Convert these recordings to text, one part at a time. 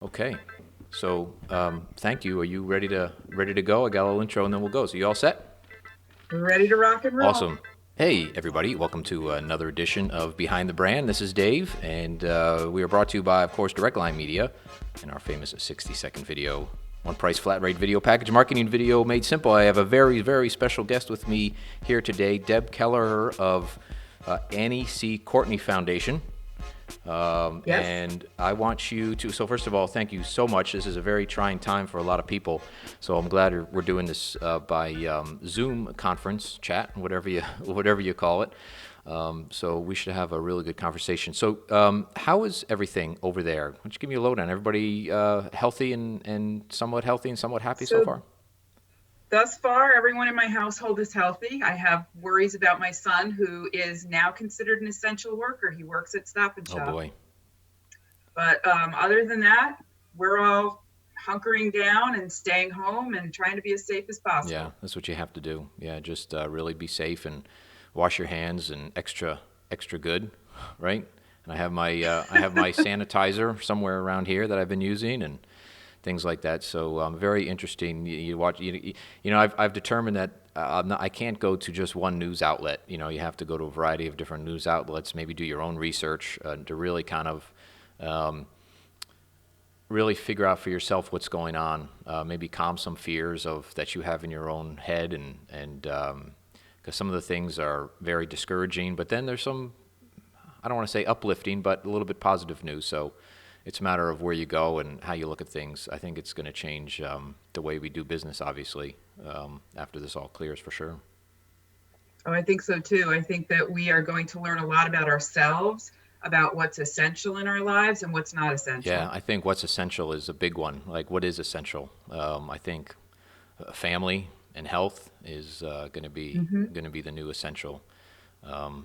Okay. So, thank you. Are you ready to go? I got a little intro and then we'll go. So you all set? Ready to rock and roll. Awesome. Hey, everybody. Welcome to another edition of Behind the Brand. This is Dave, and we are brought to you by, of course, Direct Line Media and our famous 60-second video, one price flat rate video package marketing video made simple. I have a very, very special guest with me here today, Deb Kelleher of Annie C. Courtney Foundation. Yes. And I want you to. So first of all, thank you so much. This is a very trying time for a lot of people. So I'm glad we're doing this by Zoom conference chat, whatever you call it. So we should have a really good conversation. So how is everything over there? Why don't you give me a lowdown? Everybody healthy and somewhat healthy and somewhat happy so So far? thus far, everyone in my household is healthy. I have worries about my son, who is now considered an essential worker. He works at Stop and Oh Shop. boy. But other than that, we're all hunkering down and staying home and trying to be as safe as Yeah, possible. that's what you have to do. Yeah, just really be safe and wash your hands and extra good, right? And I have my sanitizer somewhere around here that I've been using and things like that. So very interesting. You watch. I've determined that I can't go to just one news outlet. You have to go to a variety of different news outlets. Maybe do your own research to really kind of really figure out for yourself what's going on. Maybe calm some fears of that you have in your own head, and because some of the things are very discouraging. But then there's some, I don't want to say uplifting, but a little bit positive news. So it's a matter of where you go and how you look at things. I think it's going to change the way we do business, obviously, after this all clears for sure. Oh, I think so too. I think that we are going to learn a lot about ourselves, about what's essential in our lives and what's not Yeah, essential. I think what's essential is a big one. Like, what is essential? I think family and health is Hmm. going to be the new essential.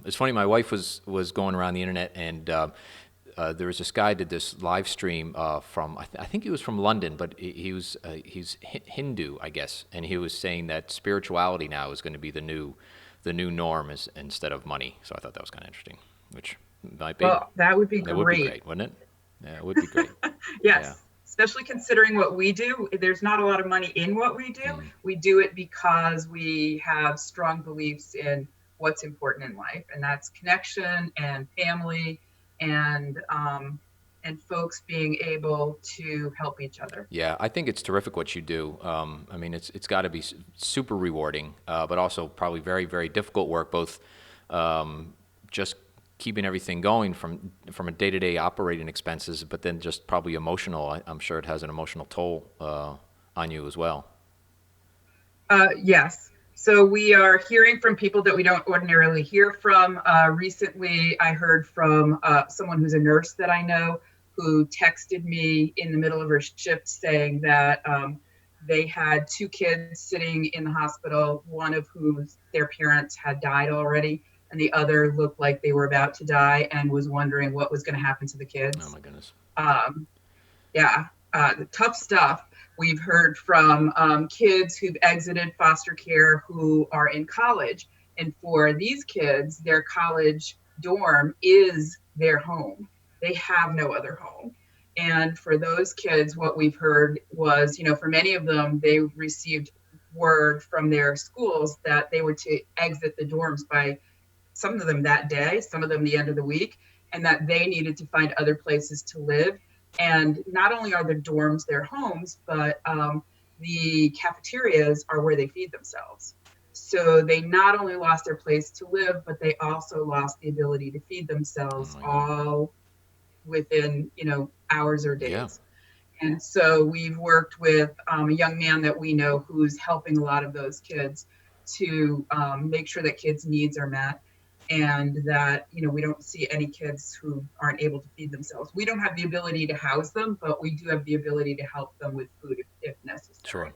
It's funny. My wife was going around the internet, and there was this guy did this live stream from I think he was from London, but he's Hindu, I guess, and he was saying that spirituality now is going to be the new norm is instead of money. So I thought that was kind of interesting, which might be. Well, that would be It would be great. great, wouldn't it? Yeah, it would be great. Yeah. Yes, especially considering what we do. There's not a lot of money in what we do. Mm. We do it because we have strong beliefs in what's important in life, and that's connection and family and folks being able to help each other. Yeah, I think it's terrific what you do. I mean, it's got to be super rewarding, but also probably very, very difficult work, both just keeping everything going from a day-to-day operating expenses, but then just probably emotional. I'm sure it has an emotional toll on you as well. Yes. So we are hearing from people that we don't ordinarily hear from. Recently, I heard from someone who's a nurse that I know who texted me in the middle of her shift saying that they had two kids sitting in the hospital, one of whose their parents had died already, and the other looked like they were about to die and was wondering what was going to happen to the Oh kids. my goodness. Um, yeah, tough stuff. We've heard from kids who've exited foster care who are in college. And for these kids, their college dorm is their home. They have no other home. And for those kids, what we've heard was, for many of them, they received word from their schools that they were to exit the dorms by some of them that day, some of them the end of the week, and that they needed to find other places to live. And not only are the dorms their homes, but the cafeterias are where they feed themselves. So they not only lost their place to live, but they also lost the ability to feed Oh themselves my God. all within, hours or Yeah. days. And so we've worked with a young man that we know who's helping a lot of those kids to make sure that kids' needs are met and that, we don't see any kids who aren't able to feed themselves. We don't have the ability to house them, but we do have the ability to help them with food if Sure. necessary.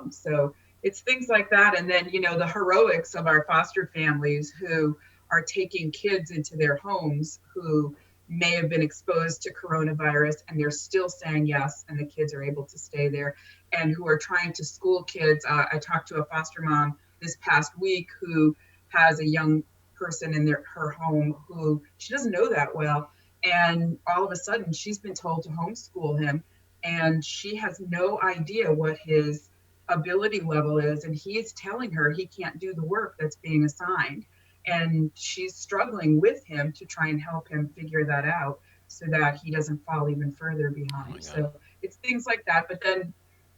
So it's things like that. And then, the heroics of our foster families who are taking kids into their homes who may have been exposed to coronavirus and they're still saying yes, and the kids are able to stay there, and who are trying to school kids. I talked to a foster mom this past week who has a young person in her home who she doesn't know that well. And all of a sudden, she's been told to homeschool him, and she has no idea what his ability level is. And he's telling her he can't do the work that's being assigned. And she's struggling with him to try and help him figure that out so that he doesn't fall even further Oh my behind. God. So it's things like that. But then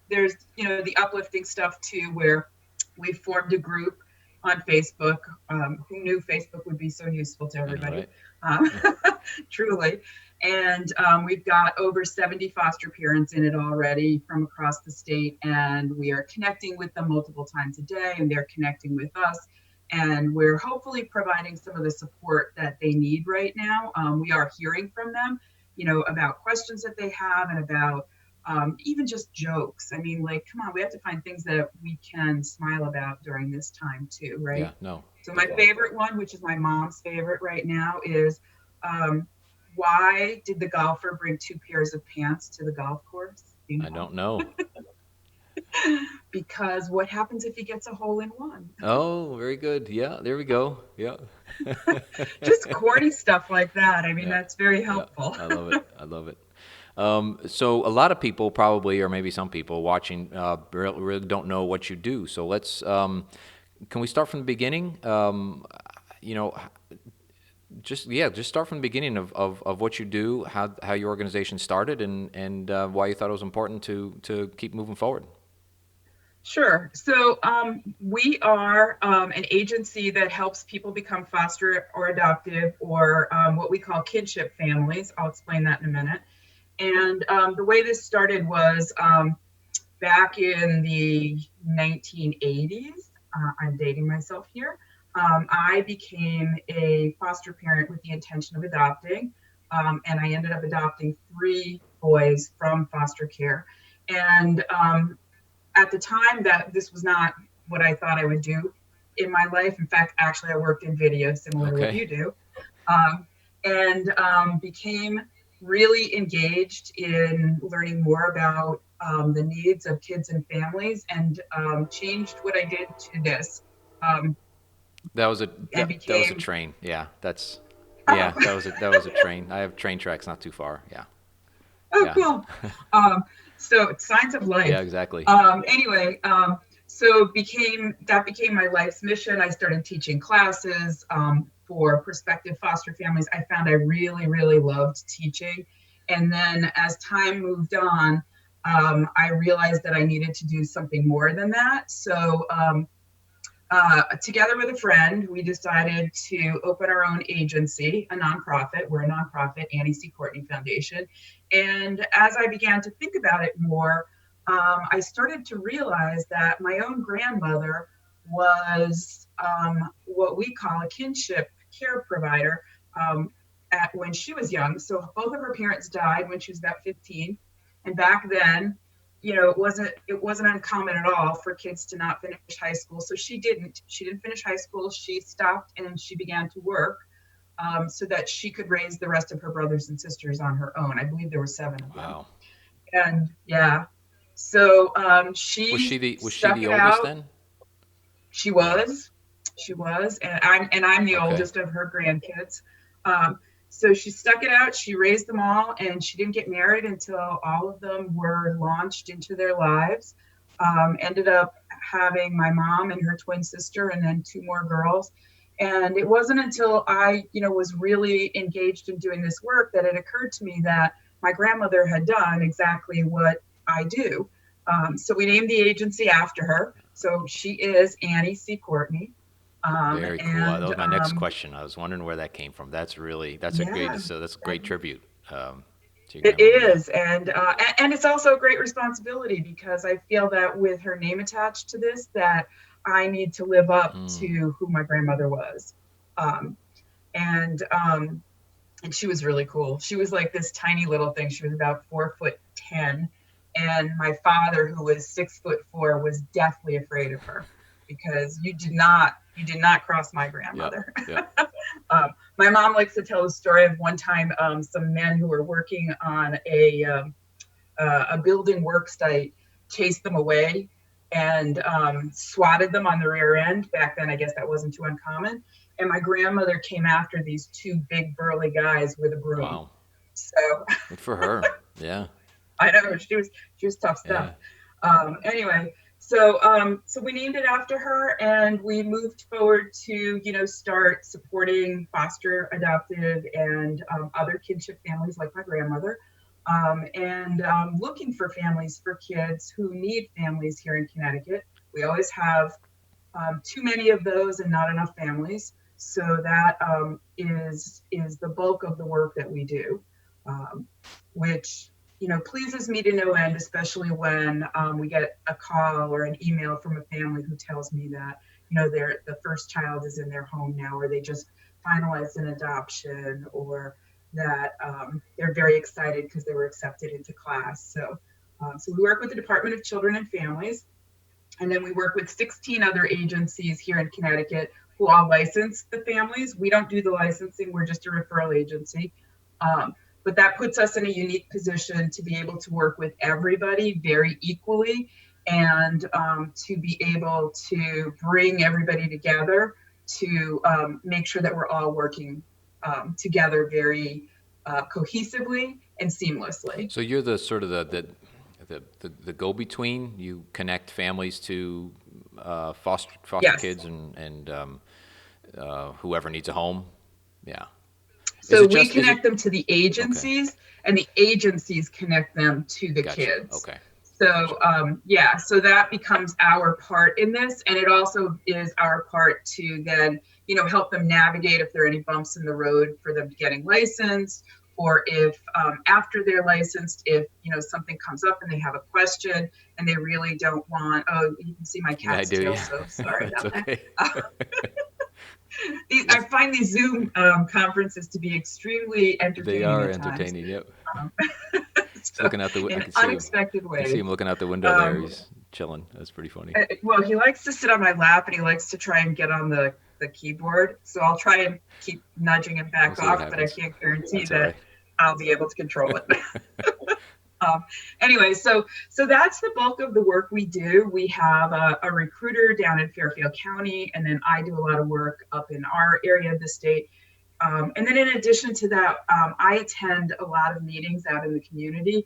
there's, the uplifting stuff too, where we formed a group on Facebook. Who knew Facebook would be so useful to I know, everybody? right? Um, truly. And we've got over 70 foster parents in it already from across the state. And we are connecting with them multiple times a day, and they're connecting with us. And we're hopefully providing some of the support that they need right now. We are hearing from them, about questions that they have, and about even just jokes. I mean, like, come on, we have to find things that we can smile about during this time too, Yeah, right? no, So my definitely. favorite one, which is my mom's favorite right now, is um, why did the golfer bring two pairs of pants to the golf course? You I know, don't know. because what happens if he gets a hole in one? Oh, very good. Yeah, there we go. Yeah. Just corny stuff like that. I mean, Yeah, that's very yeah. helpful. I love it. I love it. So a lot of people probably, or maybe some people watching, really don't know what you do. So can we start from the beginning? You know, just start from the beginning of what you do, how your organization started, and why you thought it was important to keep moving forward. Sure. So we are an agency that helps people become foster or adoptive, or what we call kinship families. I'll explain that in a minute. And the way this started was back in the 1980s. I'm dating myself here. I became a foster parent with the intention of adopting, and I ended up adopting three boys from foster care. And at the time, that this was not what I thought I would do in my life. In fact, actually, I worked in video, similar to what Okay. you do, um, and became really engaged in learning more about the needs of kids and families, and changed what I did to this, um, That was a and that was a became, train. Yeah, oh, yeah, that was a train. I have train tracks not too far. Yeah. oh, Yeah. cool. So signs of Yeah, life. exactly. Anyway, so became my life's mission. I started teaching classes for prospective foster families. I found I really, really loved teaching. And then as time moved on, I realized that I needed to do something more than that. So together with a friend, we decided to open our own agency, a nonprofit. We're a nonprofit, Courtney Foundation. And as I began to think about it more, I started to realize that my own grandmother was what we call a kinship care provider when she was young. So both of her parents died when she was about 15. And back then, it wasn't uncommon at all for kids to not finish high school. So she didn't finish high school. She stopped and she began to work so that she could raise the rest of her brothers and sisters on her own. I believe there were seven of them. Wow. And yeah, so Was she she the stuck it oldest out. then? She Yeah. was, she was, and I'm the Okay. oldest of her grandkids. Um, so she stuck it out. She raised them all, and she didn't get married until all of them were launched into their lives. Ended up having my mom and her twin sister, and then two more girls. And it wasn't until I, was really engaged in doing this work that it occurred to me that my grandmother had done exactly what I do. So we named the agency after her. So she is Annie C. Courtney. Very cool. That And was my next question. I was wondering where that came from. That's a great, yeah, so that's a great tribute to your it grandmother. Yeah. is. And it's also a great responsibility because I feel that with her name attached to this, that I need to live up Mm. to who my grandmother was. Um, and um, and she was really cool. She was like this tiny little thing. She was about 4'10", and my father, who was 6'4", was deathly afraid of her because you did not cross my Yeah. grandmother. Yeah. My mom likes to tell the story of one time some men who were working on a building work site chased them away and swatted them on the rear end. Back then, I guess that wasn't too uncommon. And my grandmother came after these two big burly guys with a broom. Wow. So Good for her. Yeah. I know she was tough stuff. Yeah. Anyway, so we named it after her, and we moved forward to start supporting foster, adoptive, and other kinship families like my grandmother, and looking for families for kids who need families here in Connecticut. We always have too many of those and not enough families. So that is the bulk of the work that we do, um, which pleases me to no end, especially when we get a call or an email from a family who tells me that the first child is in their home now, or they just finalized an adoption, or that they're very excited because they were accepted into class. So we work with the Department of Children and Families, and then we work with 16 other agencies here in Connecticut who all license the families. We don't do the licensing, we're just a referral agency. But that puts us in a unique position to be able to work with everybody very equally, and to be able to bring everybody together to make sure that we're all working together very cohesively and seamlessly. So you're the sort of the go-between. You connect families to foster Yes. kids and whoever needs a home. Yeah. Is So it we just is it connect them to the okay? agencies, and the agencies connect them to the Gotcha. kids. Okay. Gotcha. Yeah, so that becomes our part in this, and it also is our part to then, help them navigate if there are any bumps in the road for them getting licensed, or if after they're licensed, if something comes up and they have a question and they really don't want. Oh, you can see my Yeah, I cat's do. tail, Yeah. so sorry That's about that. okay. I That's, find these Zoom conferences to be extremely they entertaining are at times, entertaining. Yep. um, He's so, looking out the. I in can see him. unexpected I see him ways. looking out the window there. Um, He's chilling. That's pretty funny. well, he likes to sit on my lap, and he likes to try and get on the keyboard. So I'll try and keep nudging him We'll back see what off, but I happens. can't guarantee That's all that right. I'll be able to control it. Um, anyway, so that's the bulk of the work we do. We have a recruiter down in Fairfield County, and then I do a lot of work up in our area of the state. And then in addition to that, I attend a lot of meetings out in the community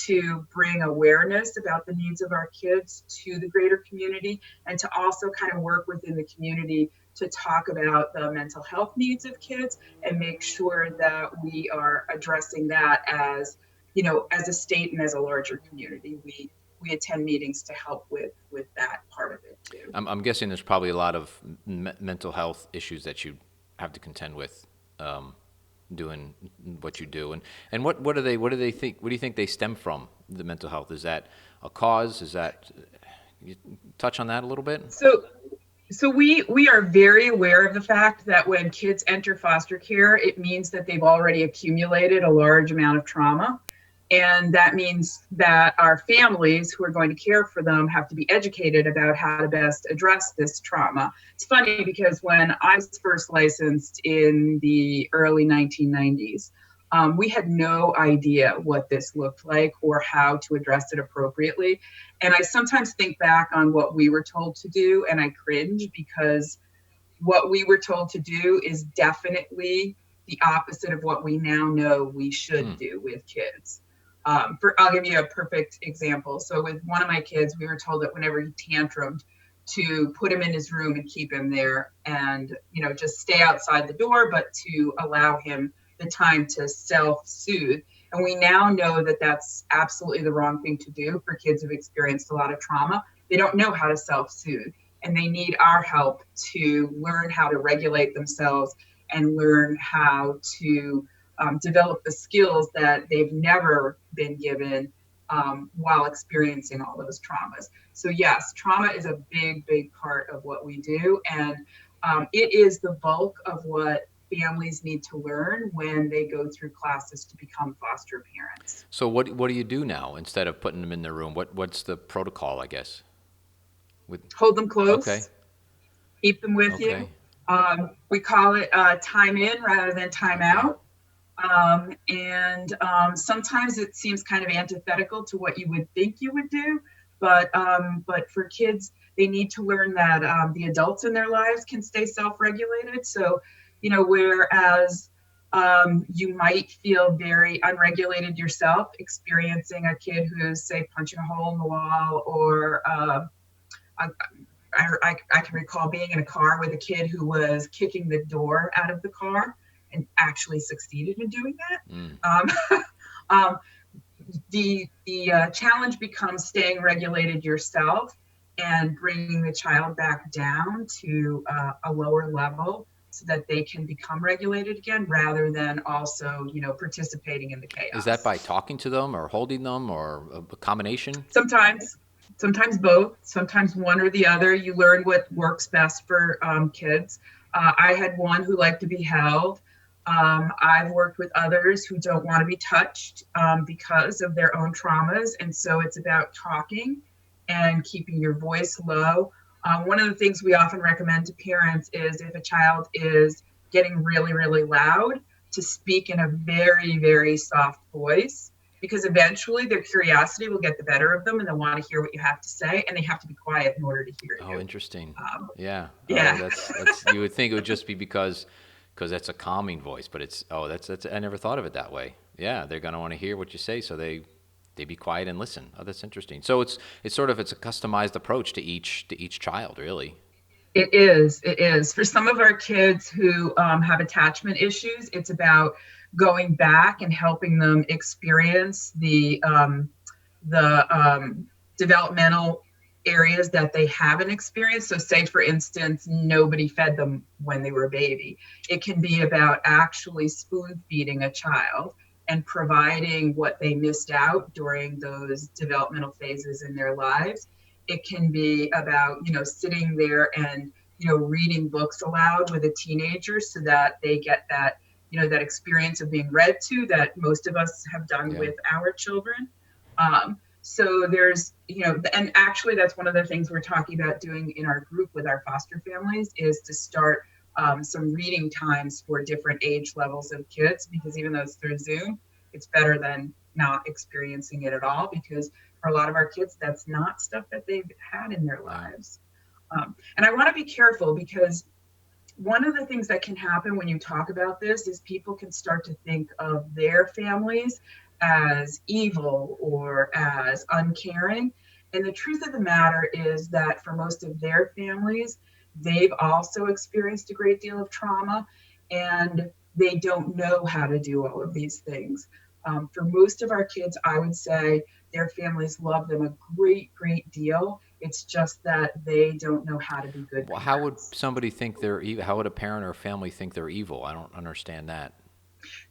to bring awareness about the needs of our kids to the greater community, and to also kind of work within the community to talk about the mental health needs of kids and make sure that we are addressing that as a state and as a larger community. We attend meetings to help with that part of it too. I'm guessing there's probably a lot of mental health issues that you have to contend with um, doing what you do. And what do they think? What do you think they stem from? The mental health, is that a cause? Is that you touch on that a little bit? So we are very aware of the fact that when kids enter foster care, it means that they've already accumulated a large amount of trauma. And that means that our families who are going to care for them have to be educated about how to best address this trauma. It's funny because when I was first licensed in the early 1990s, we had no idea what this looked like or how to address it appropriately. And I sometimes think back on what we were told to do, and I cringe because what we were told to do is definitely the opposite of what we now know we should Hmm. do with kids. I'll give you a perfect example. So with one of my kids, we were told that whenever he tantrumed, to put him in his room and keep him there, and just stay outside the door, but to allow him the time to self-soothe. And we now know that that's absolutely the wrong thing to do for kids who've experienced a lot of trauma. They don't know how to self-soothe, and they need our help to learn how to regulate themselves and learn how to develop the skills that they've never been given while experiencing all those traumas. So yes, trauma is a big part of what we do, and it is the bulk of what families need to learn when they go through classes to become foster parents. So what do you do now instead of putting them in their room? What's the protocol, I guess? With Hold them okay, close, keep them with you. okay, We call it time in rather than time okay. out. And sometimes it seems kind of antithetical to what you would think you would do, but for kids, they need to learn that the adults in their lives can stay self-regulated. So, whereas You might feel very unregulated yourself, experiencing a kid who's, say, punching a hole in the wall, or I, I can recall being in a car with a kid who was kicking the door out of the car and actually succeeded in doing that. Um, the challenge becomes staying regulated yourself and bringing the child back down to a lower level so that they can become regulated again, rather than also, participating in the chaos. Is that by talking to them or holding them, or a combination? Sometimes both, sometimes one or the other. You learn what works best for kids. I had one who liked to be held. I've worked with others who don't want to be touched because of their own traumas. And so it's about talking and keeping your voice low. One of the things we often recommend to parents is, if a child is getting really, really loud, to speak in a very, very soft voice, because eventually their curiosity will get the better of them and they'll want to hear what you have to say, and they have to be quiet in order to hear you. Oh, interesting. Yeah. Yeah. Oh, that's you would think it would just be because that's a calming voice, but that's I never thought of it that way. Yeah, they're going to want to hear what you say, so they be quiet and listen. Oh, that's interesting. So it's a customized approach to each child, really. It is. For some of our kids who have attachment issues, it's about going back and helping them experience the developmental areas that they haven't experienced. So say, for instance, nobody fed them when they were a baby. It can be about actually spoon feeding a child and providing what they missed out during those developmental phases in their lives. It can be about, sitting there and, reading books aloud with a teenager so that they get that, that experience of being read to that most of us have done with our children. So there's, and actually that's one of the things we're talking about doing in our group with our foster families, is to start some reading times for different age levels of kids, because even though it's through Zoom, it's better than not experiencing it at all, because for a lot of our kids, that's not stuff that they've had in their lives. And I want to be careful, because one of the things that can happen when you talk about this is people can start to think of their families as evil or as uncaring. And the truth of the matter is that for most of their families, they've also experienced a great deal of trauma, and they don't know how to do all of these things. For most of our kids, I would say their families love them a great, great deal. It's just that they don't know how to be good. Well, how would somebody think they're evil? How would a parent or a family think they're evil? I don't understand that.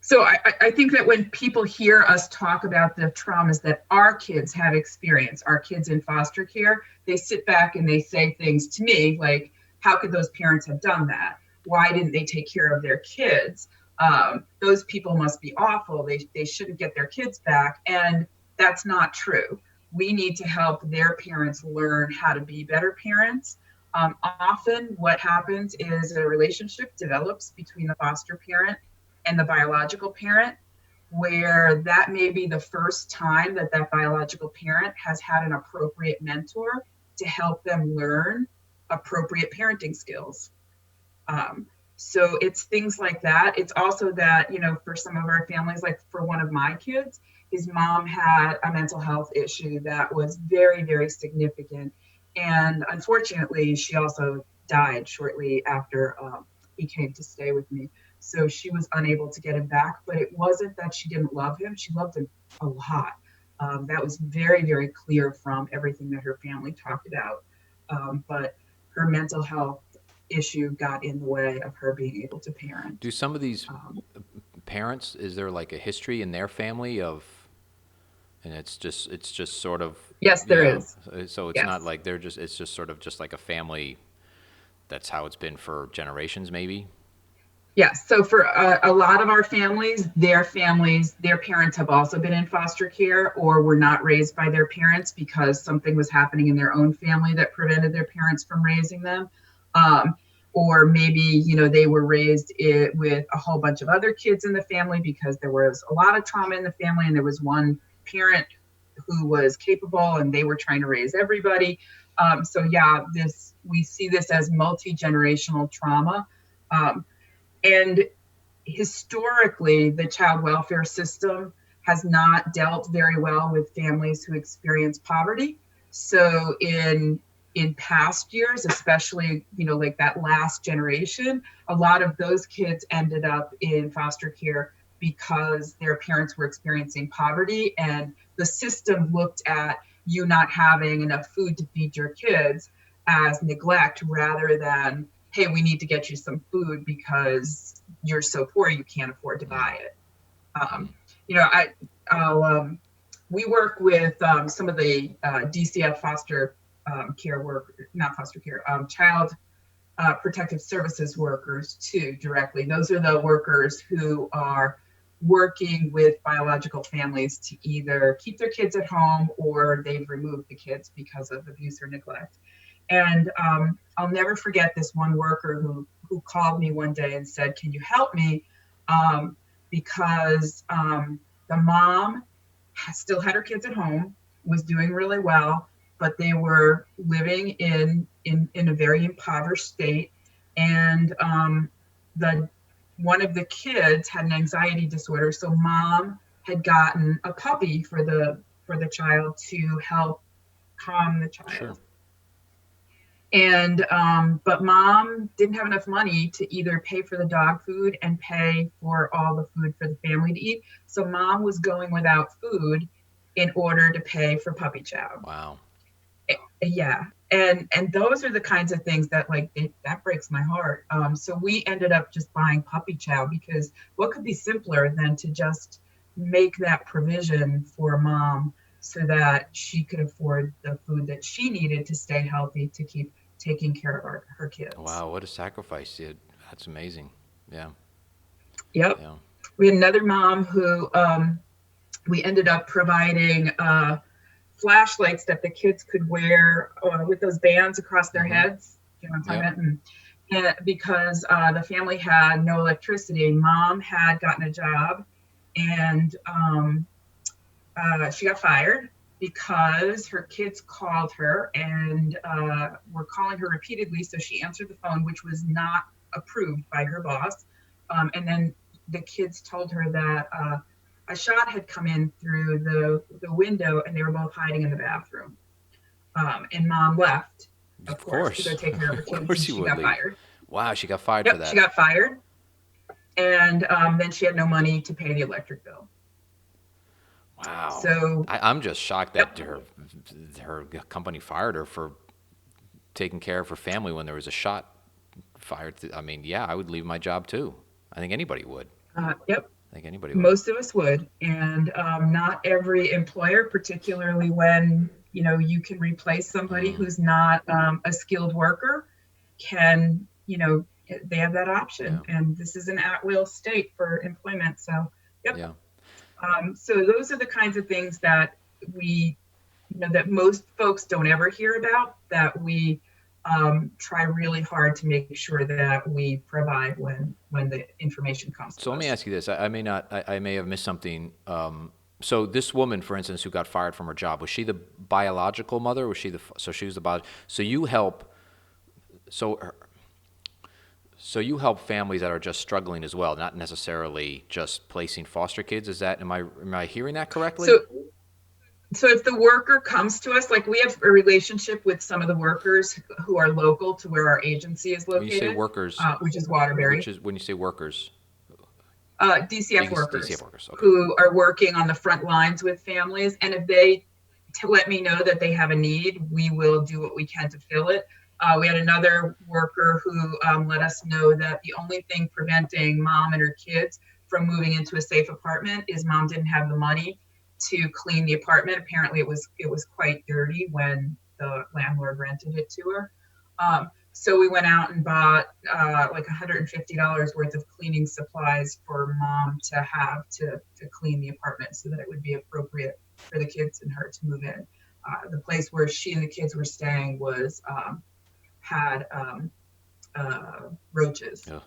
So I think that when people hear us talk about the traumas that our kids have experienced, our kids in foster care, they sit back and they say things to me like, how could those parents have done that? Why didn't they take care of their kids? Those people must be awful. They shouldn't get their kids back. And that's not true. We need to help their parents learn how to be better parents. Often what happens is a relationship develops between the foster parent and the biological parent, where that may be the first time that that biological parent has had an appropriate mentor to help them learn appropriate parenting skills. So it's things like that. It's also that, for some of our families, like for one of my kids, his mom had a mental health issue that was very, very significant. And unfortunately, she also died shortly after he came to stay with me. So she was unable to get him back, but it wasn't that she didn't love him. She loved him a lot. That was very, very clear from everything that her family talked about. But her mental health issue got in the way of her being able to parent. Do some of these parents, is there like a history in their family of, and it's just sort of. Yes, there is. So it's not like it's just sort of just like a family. That's how it's been for generations, maybe. Yes. So for a lot of our families, their parents have also been in foster care or were not raised by their parents because something was happening in their own family that prevented their parents from raising them. Or maybe, they were raised with a whole bunch of other kids in the family because there was a lot of trauma in the family and there was one parent who was capable and they were trying to raise everybody. We see this as multi-generational trauma. And historically, the child welfare system has not dealt very well with families who experience poverty. So in past years, especially, like that last generation, a lot of those kids ended up in foster care because their parents were experiencing poverty, and the system looked at you not having enough food to feed your kids as neglect rather than, hey, we need to get you some food because you're so poor you can't afford to buy it. Um, I'll we work with some of the DCF foster care work, not foster care, child protective services workers too directly. Those are the workers who are working with biological families to either keep their kids at home or they've removed the kids because of abuse or neglect. And I'll never forget this one worker who called me one day and said, "Can you help me?" Because the mom still had her kids at home, was doing really well, but they were living in a very impoverished state. And the one of the kids had an anxiety disorder, so mom had gotten a puppy for the child to help calm the child. Sure. And but mom didn't have enough money to either pay for the dog food and pay for all the food for the family to eat. So mom was going without food in order to pay for puppy chow. Wow. Yeah. And those are the kinds of things that that breaks my heart. So we ended up just buying puppy chow because what could be simpler than to just make that provision for mom so that she could afford the food that she needed to stay healthy, to keep taking care of her kids. Wow, what a sacrifice. Yeah, that's amazing. Yeah. Yep. Yeah. We had another mom who we ended up providing flashlights that the kids could wear with those bands across their heads. You know what I'm talking about? And because the family had no electricity, mom had gotten a job, and she got fired because her kids called her and were calling her repeatedly. So she answered the phone, which was not approved by her boss. And then the kids told her that a shot had come in through the window and they were both hiding in the bathroom. And mom left, of course, to go take care of her kids. Of course she got fired. Wow, she got fired for that. She got fired. And then she had no money to pay the electric bill. Wow. So I'm just shocked that her company fired her for taking care of her family when there was a shot fired. I mean, yeah, I would leave my job too. I think anybody would. Yep. I think anybody would. Most of us would. And not every employer, particularly when, you can replace somebody who's not a skilled worker, can, they have that option. Yeah. And this is an at-will state for employment. So, yep. Yeah. So those are the kinds of things that we, that most folks don't ever hear about, that we try really hard to make sure that we provide when the information comes to us. So let me ask you this. I may have missed something. So this woman, for instance, who got fired from her job, was she the biological mother? Was she so she was the biological? So you help. So you help families that are just struggling as well, not necessarily just placing foster kids. Is that, am I hearing that correctly? So if the worker comes to us, like we have a relationship with some of the workers who are local to where our agency is located. When you say workers, which is Waterbury. When you say workers? DCF workers, DCF workers, okay. Who are working on the front lines with families. And if they let me know that they have a need, we will do what we can to fill it. We had another worker who let us know that the only thing preventing mom and her kids from moving into a safe apartment is mom didn't have the money to clean the apartment. Apparently it was quite dirty when the landlord rented it to her. So we went out and bought like $150 worth of cleaning supplies for mom to have to clean the apartment so that it would be appropriate for the kids and her to move in. The place where she and the kids were staying was had roaches. Yeah.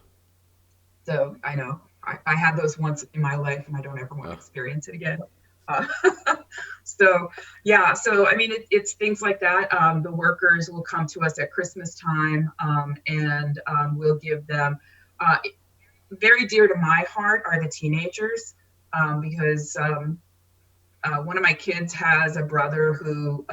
So I know I had those once in my life and I don't ever want to experience it again. So I mean, it's things like that. The workers will come to us at Christmas time and we'll give them very dear to my heart are the teenagers, because one of my kids has a brother who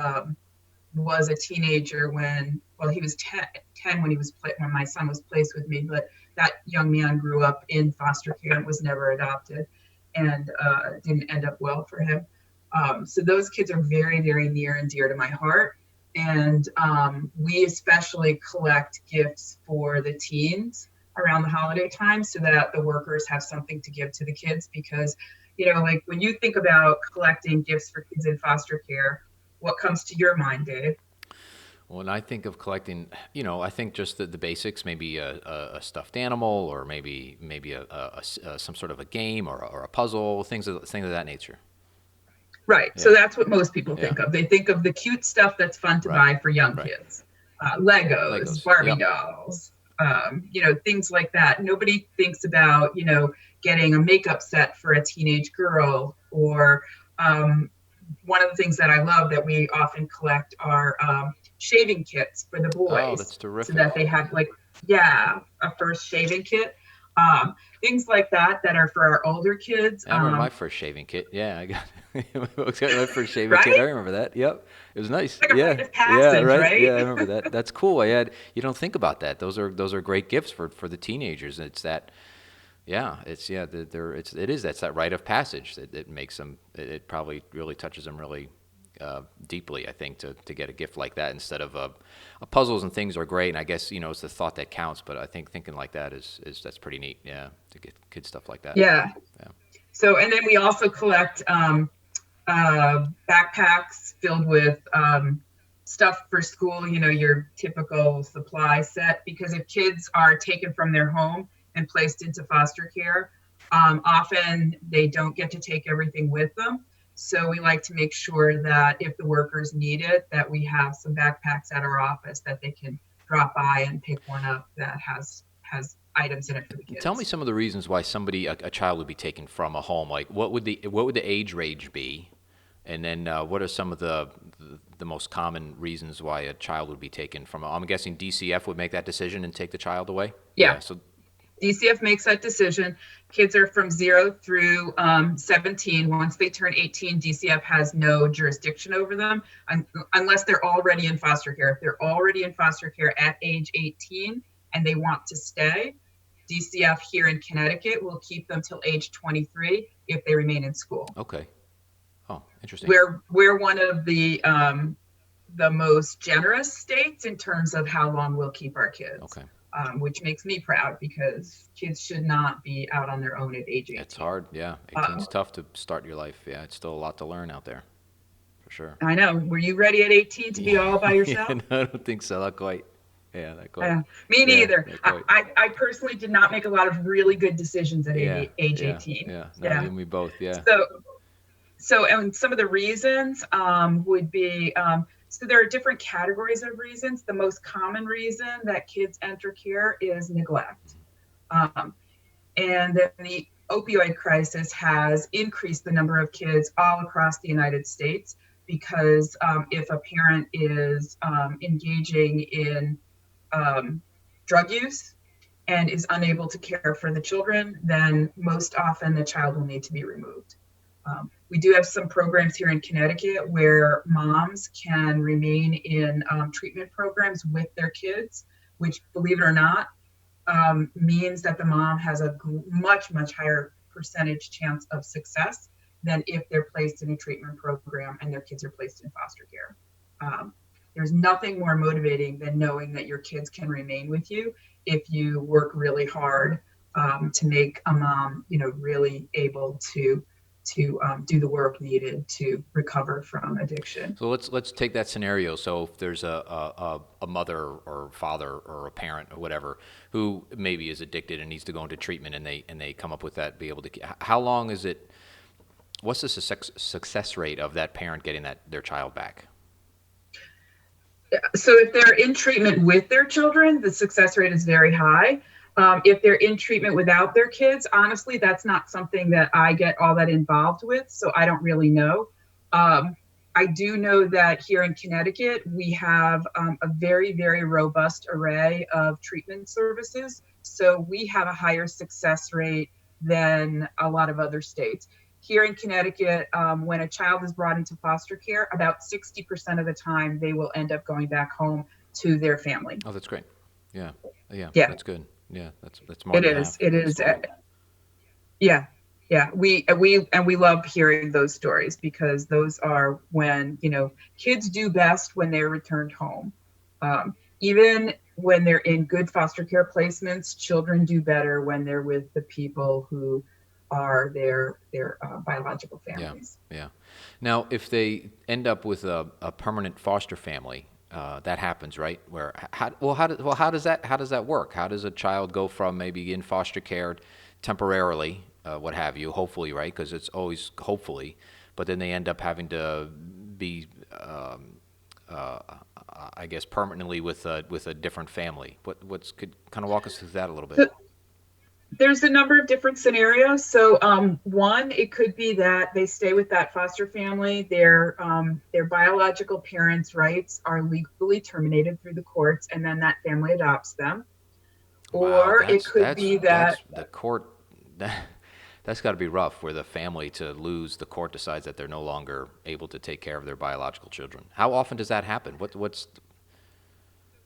was a teenager well, he was 10 when when my son was placed with me, but that young man grew up in foster care and was never adopted, and didn't end up well for him. So those kids are very, very near and dear to my heart. And we especially collect gifts for the teens around the holiday time so that the workers have something to give to the kids. Because, like when you think about collecting gifts for kids in foster care, what comes to your mind, Dave? When I think of collecting, I think just the basics, maybe a stuffed animal, or maybe some sort of a game, or a puzzle, things of that nature. Right. Yeah. So that's what most people think Yeah. of. They think of the cute stuff that's fun to Right. buy for young Right. kids. Legos, Legos. Barbie Yep. dolls, things like that. Nobody thinks about, getting a makeup set for a teenage girl, or one of the things that I love that we often collect are shaving kits for the Oh, boys, that's so terrific. that they have a first shaving kit. Things like that are for our older kids. I remember my first shaving kit. Yeah, I got my first shaving kit. I Right? remember that. Yep, it was nice. Like a Yeah, rite of yeah, passage, right. right? Yeah, I remember that. That's cool. You don't think about that. Those are great gifts for the teenagers. It's that. Yeah, that's that rite of passage that makes them. It probably really touches them really deeply. I think to get a gift like that instead of puzzles and things are great. And I guess it's the thought that counts. But I think thinking like that is that's pretty neat. Yeah, to get kids stuff like that. Yeah. Yeah. So, and then we also collect backpacks filled with stuff for school, your typical supply set, because if kids are taken from their home and placed into foster care, often they don't get to take everything with them. So we like to make sure that if the workers need it, that we have some backpacks at our office that they can drop by and pick one up that has items in it for the Tell me kids. some of the reasons why a child would be taken from a home. Like what would the age range be, and then what are some of the most common reasons why a child would be taken from? I'm guessing DCF would make that decision and take the child away. Yeah. Yeah. So DCF makes that decision. Kids are from 0 through 17. Once they turn 18, DCF has no jurisdiction over them unless they're already in foster care. If they're already in foster care at age 18 and they want to stay, DCF here in Connecticut will keep them till age 23 if they remain in school. okay. Oh, interesting. We're one of the most generous states in terms of how long we'll keep our kids. Okay. Which makes me proud because kids should not be out on their own at age 18. It's hard. Yeah. 18's tough to start your life. Yeah. It's still a lot to learn out there, for sure. I know. Were you ready at 18 to be all by yourself? Yeah, no, I don't think so. Not quite. Yeah, not quite. Me neither. Not quite. I personally did not make a lot of really good decisions at age 18. Yeah. No, you and me both. Yeah. So, and some of the reasons would be, so there are different categories of reasons. The most common reason that kids enter care is neglect. And then the opioid crisis has increased the number of kids all across the United States because if a parent is engaging in drug use and is unable to care for the children, then most often the child will need to be removed. We do have some programs here in Connecticut where moms can remain in treatment programs with their kids, which, believe it or not, means that the mom has a much, much higher percentage chance of success than if they're placed in a treatment program and their kids are placed in foster care. There's nothing more motivating than knowing that your kids can remain with you if you work really hard to make a mom, really able to do the work needed to recover from addiction. So let's take that scenario. So if there's a mother or father or a parent or whatever who maybe is addicted and needs to go into treatment, and they come up with that, be able to. How long is it? What's the success rate of that parent getting their child back? So if they're in treatment with their children, the success rate is very high. If they're in treatment without their kids, honestly, that's not something that I get all that involved with, so I don't really know. I do know that here in Connecticut, we have a very, very robust array of treatment services. So we have a higher success rate than a lot of other states. Here in Connecticut, when a child is brought into foster care, about 60% of the time they will end up going back home to their family. Oh, that's great. Yeah, yeah, Yeah, that's good. Yeah, that's more it than is. half. It That's is. great. Yeah, yeah. We love hearing those stories because those are when kids do best when they're returned home. Even when they're in good foster care placements, children do better when they're with the people who are their biological Yeah, families. yeah. Now, if they end up with a permanent foster family, that happens, right? Where how does that work? How does a child go from maybe in foster care temporarily, what have you, hopefully, right? Because it's always hopefully, but then they end up having to be, uh, I guess, permanently with a different family. Could kind of walk us through that a little bit? So there's a number of different scenarios. So one, it could be that they stay with that foster family. Their biological parents' rights are legally terminated through the courts, and then that family adopts them. Wow, Or it could be that that's the court. That's got to be rough, where the family to lose, the court decides that they're no longer able to take care of their biological children. How often does that happen? What's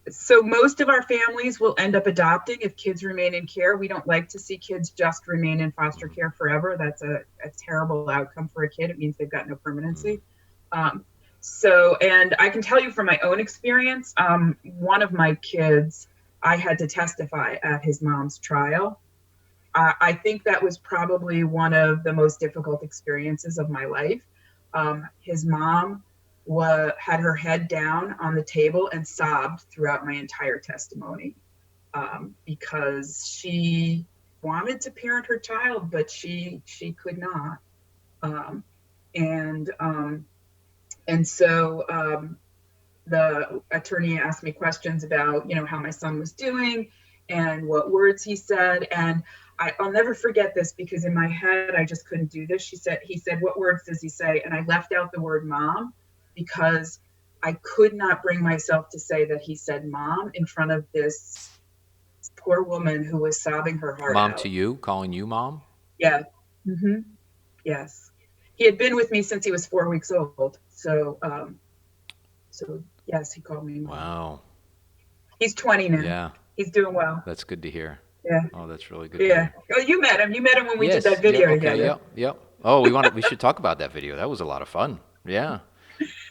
so most of our families will end up adopting if kids remain in care. We don't like to see kids just remain in foster mm, care forever. That's a terrible outcome for a kid. It means they've got no mm, permanency. Um, and I can tell you from my own experience, one of my kids, I had to testify at his mom's trial. I think that was probably one of the most difficult experiences of my life. His mom had her head down on the table and sobbed throughout my entire testimony because she wanted to parent her child, but she could not. Um, and and so the attorney asked me questions about how my son was doing and what words he said. And I'll never forget this because in my head I just couldn't do this. He said, "What words does he say?" And I left out the word mom because I could not bring myself to say that he said mom in front of this poor woman who was sobbing her heart mom to out. you, calling you mom? Yeah. hmm Yes. He had been with me since he was 4 weeks old. So yes, he called me mom. Wow. He's 20 now. Yeah, He's doing well. that's good to hear. Yeah. Oh, that's really good to Yeah. hear. Oh, you met him. You met him when we did Yes. that Yeah. video Okay. together. Yep. Yep. Oh, we should talk about that video. That was a lot of fun. Yeah.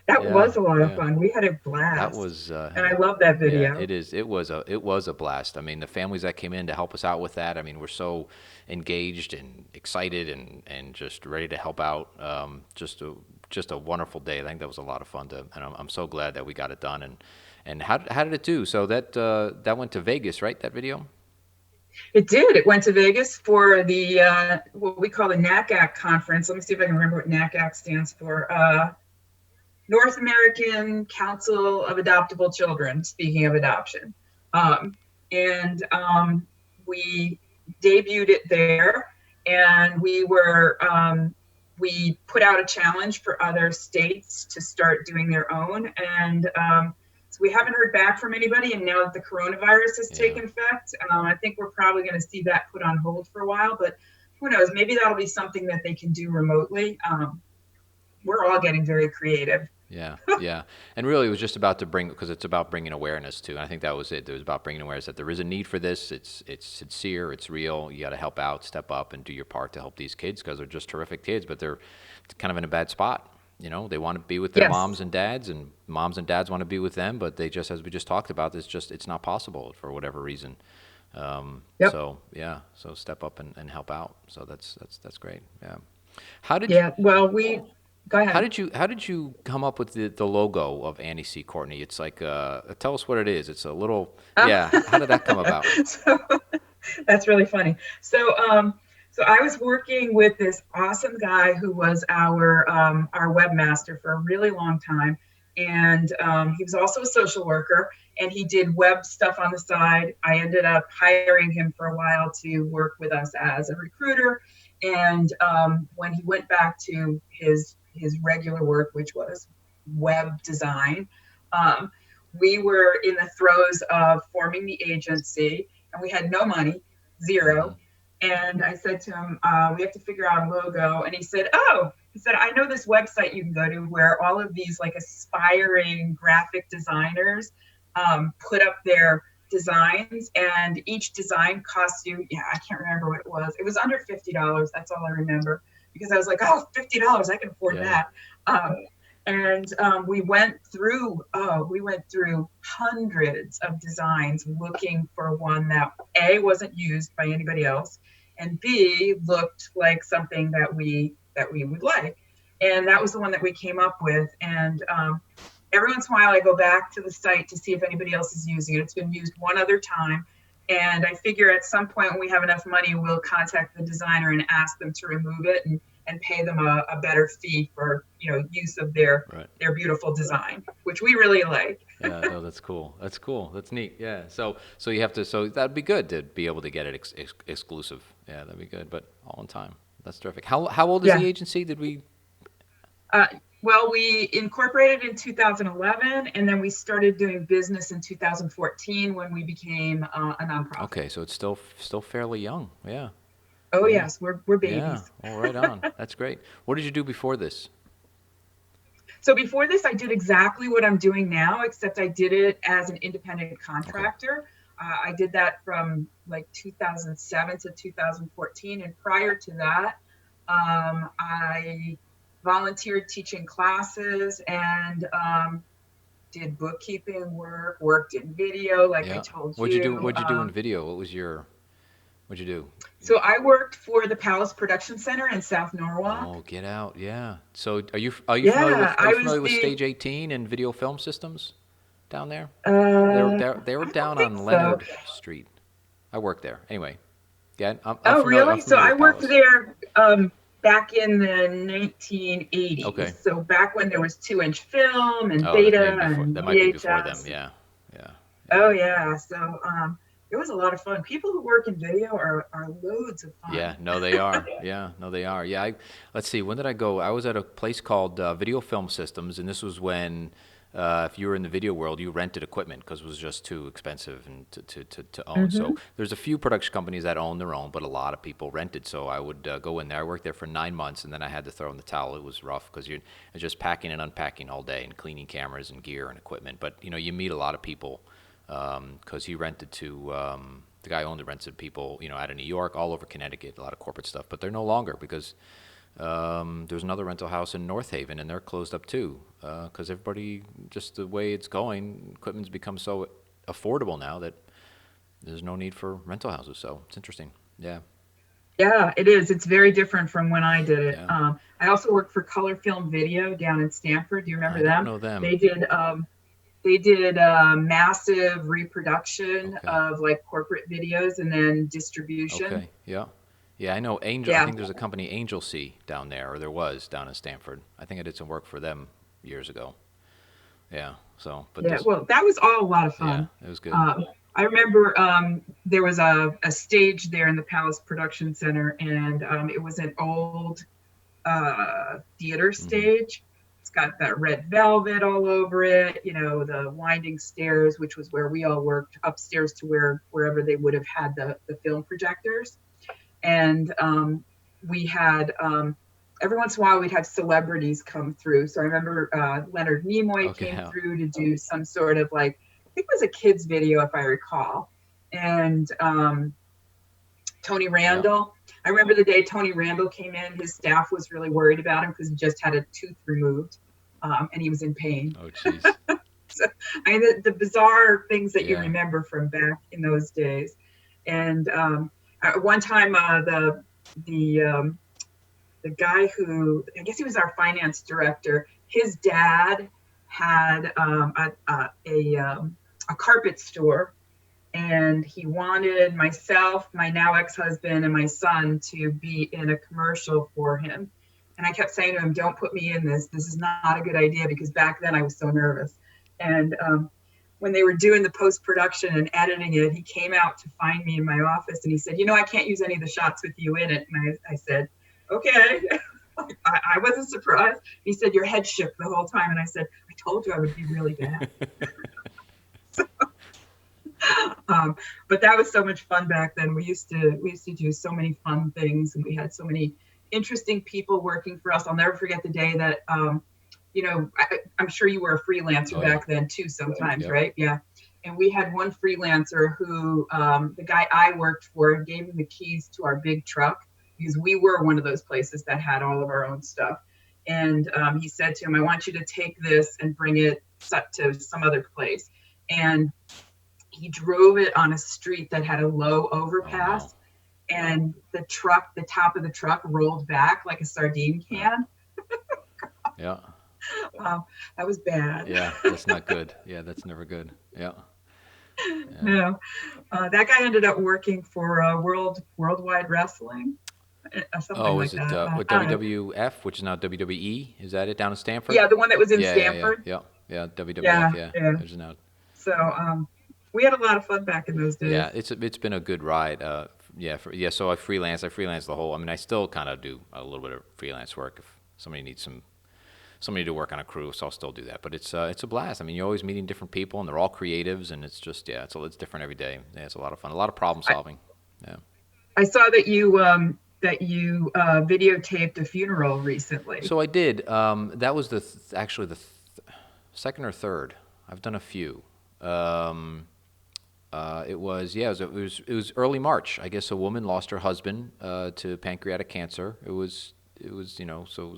That Yeah. was a lot of Yeah. fun. We had a That blast. was, And I love that yeah, video. it is. It was a blast. I mean, the families that came in to help us out with that. I mean, we're so engaged and excited and just ready to help out. Just a wonderful day. I think that was a lot of fun and I'm so glad that we got it done. And how did it do? So that went to Vegas, right? That video. It did. It went to Vegas for the what we call the NACAC conference. Let me see if I can remember what NACAC stands for. North American Council of Adoptable Children, speaking of adoption. Um, and we debuted it there, and we put out a challenge for other states to start doing their own. And so we haven't heard back from anybody. And now that the coronavirus has Yeah. taken effect, I think we're probably going to see that put on hold for a while. But who knows? Maybe that'll be something that they can do remotely. We're all getting very creative. Yeah, yeah, and really, it was just about to bring because it's about bringing awareness too. And I think that was it. It was about bringing awareness that there is a need for this. It's sincere. It's real. You got to help out, step up, and do your part to help these kids because they're just terrific kids, but they're kind of in a bad spot. They want to be with their Yes. moms and dads, and moms and dads want to be with them, but they just, as we just talked about, it's not possible for whatever reason. Yep. So yeah, so step up and help out. So that's great. Yeah. How did Yeah. Well, go how ahead. did you come up with the logo of Annie C. Courtney? It's like tell us what it is. It's a little yeah. How did that come about? So that's really funny. So I was working with this awesome guy who was our webmaster for a really long time, and he was also a social worker, and he did web stuff on the side. I ended up hiring him for a while to work with us as a recruiter, and when he went back to his regular work, which was web design, um, we were in the throes of forming the agency, and we had no money. Hmm. zero. And I said to him, we have to figure out a logo. And he said, I know this website you can go to where all of these like aspiring graphic designers put up their designs, and each design costs you, yeah, I can't remember what it was. It was under $50. That's all I remember, because I was like, oh, $50, I can afford Yeah. that. Um, and we went through hundreds of designs looking for one that A, wasn't used by anybody else, and B, looked like something that we would like. And that was the one that we came up with. And every once in a while I go back to the site to see if anybody else is using it. It's been used one other time. And I figure at some point when we have enough money, we'll contact the designer and ask them to remove it, and pay them a better fee for, use of Right. their beautiful design, which we really like. Yeah, no, that's cool. That's cool. That's neat. Yeah. So you have to. So that'd be good to be able to get it exclusive. Yeah, that'd be good. But all in time. That's terrific. How old is the Yeah. agency? Did we? Uh, well, we incorporated in 2011, and then we started doing business in 2014 when we became a nonprofit. Okay, so it's still fairly young. Yeah. Oh Yeah. yes, we're Yeah. babies. All right on. That's great. What did you do before this? So before this, I did exactly what I'm doing now, except I did it as an independent Okay. contractor. I did that from like 2007 to 2014, and prior to that, I volunteered teaching classes, and did bookkeeping work, worked in video, like I Yeah. told What'd you do? you. What'd you do in video? What'd you do? So I worked for the Palace Production Center in South Norwalk. Oh, get out. Yeah. So are you familiar Yeah, with I was the. Stage 18 and Video Film Systems down there? They were I don't down think on so. Leonard Street. I worked there. Anyway, yeah, I'm Oh, familiar. I'm really? So familiar I with worked Palace. there back in the 1980s. Okay. So back when there was 2-inch film and Oh, that Beta may be before. and That might be before them. VHS. Yeah. Yeah. Yeah. Oh yeah. So it was a lot of fun. People who work in video are loads of Yeah, fun. no, they are. Yeah, no, they are. Yeah, let's see. When did I go? I was at a place called Video Film Systems, and this was when, if you were in the video world, you rented equipment because it was just too expensive and to own. So Hmm. there's a few production companies that own their own, but a lot of people rented. So I would go in there. I worked there for 9 months, and then I had to throw in the towel. It was rough because you're just packing and unpacking all day and cleaning cameras and gear and equipment. But you meet a lot of people because he rented to the guy who owned it rented people out of New York, all over Connecticut, a lot of corporate stuff. But they're no longer because there's another rental house in North Haven and they're closed up too because everybody just the way it's going, equipment's become so affordable now that there's no need for rental houses. So it's interesting. Yeah, Yeah, it is. It's very different from when I did it. yeah. I also worked for Color Film Video down in Stanford. Do you I remember don't them? know them. They did massive reproduction Okay. of like corporate videos and then distribution. Okay. Yeah. Yeah, I know Angel. I Yeah, think there's a company, Angel C, down there, or there was down in Stanford. I think I did some work for them years ago. Yeah. So, but yeah. this, Well, that was all a lot of yeah, fun. it was good. I remember there was a stage there in the Palace Production Center, and it was an old theater Hmm. stage. It's got that red velvet all over it, the winding stairs, which was where we all worked, upstairs to wherever they would have had the film projectors. And we had every once in a while we'd have celebrities come through. So I remember Leonard Nimoy Okay. came Yeah. through to do some sort of like, I think it was a kids video if I recall, and Tony Yeah. Randall. I remember the day Tony Randall came in, his staff was really worried about him because he just had a tooth removed, and he was in pain. Oh, jeez. So, I mean, the bizarre things that you Yeah. remember from back in those days. And one time, the guy who, I guess he was our finance director, his dad had a carpet store, and he wanted myself, my now ex-husband, and my son to be in a commercial for him. And I kept saying to him, don't put me in this. This is not a good idea, because back then I was so nervous. And when they were doing the post-production and editing it, he came out to find me in my office, and he said, I can't use any of the shots with you in it. And I said, okay. I wasn't surprised. He said, your head shook the whole time. And I said, I told you I would be really bad. But that was so much fun back then. We used to do so many fun things, and we had so many interesting people working for us. I'll never forget the day that I'm sure you were a freelancer Oh yeah. back then too sometimes, Yep. right? Yeah. And we had one freelancer who, the guy I worked for, gave him the keys to our big truck because we were one of those places that had all of our own stuff. And he said to him, I want you to take this and bring it to some other place. And he drove it on a street that had a low Oh no. overpass. And the top of the truck rolled back like a sardine Yeah. can. Yeah. Wow, that was bad. Yeah. That's not good. Yeah. That's never good. Yeah. Yeah. No, that guy ended up working for Worldwide Wrestling, something Oh, like is it that. what, I don't know. WWF, which is now WWE? Is that it down in Stanford? Yeah, the one that was in Yeah, yeah, yeah, Stanford. yeah, yeah. WWF, Yeah, yeah. yeah. There's now. So we had a lot of fun back in those Yeah, days. it's been a good ride. Yeah, so I freelance. I freelance the whole. I mean, I still kind of do a little bit of freelance work if somebody needs somebody to work on a crew, so I'll still do that. But it's a blast. I mean, you're always meeting different people, and they're all creatives, and it's just it's different every day. Yeah, it's a lot of fun, a lot of problem I, solving. Yeah. I saw that you videotaped a funeral recently. So I did. That was actually the second or third. I've done a few. It was it was early March. I guess a woman lost her husband to pancreatic cancer. It was so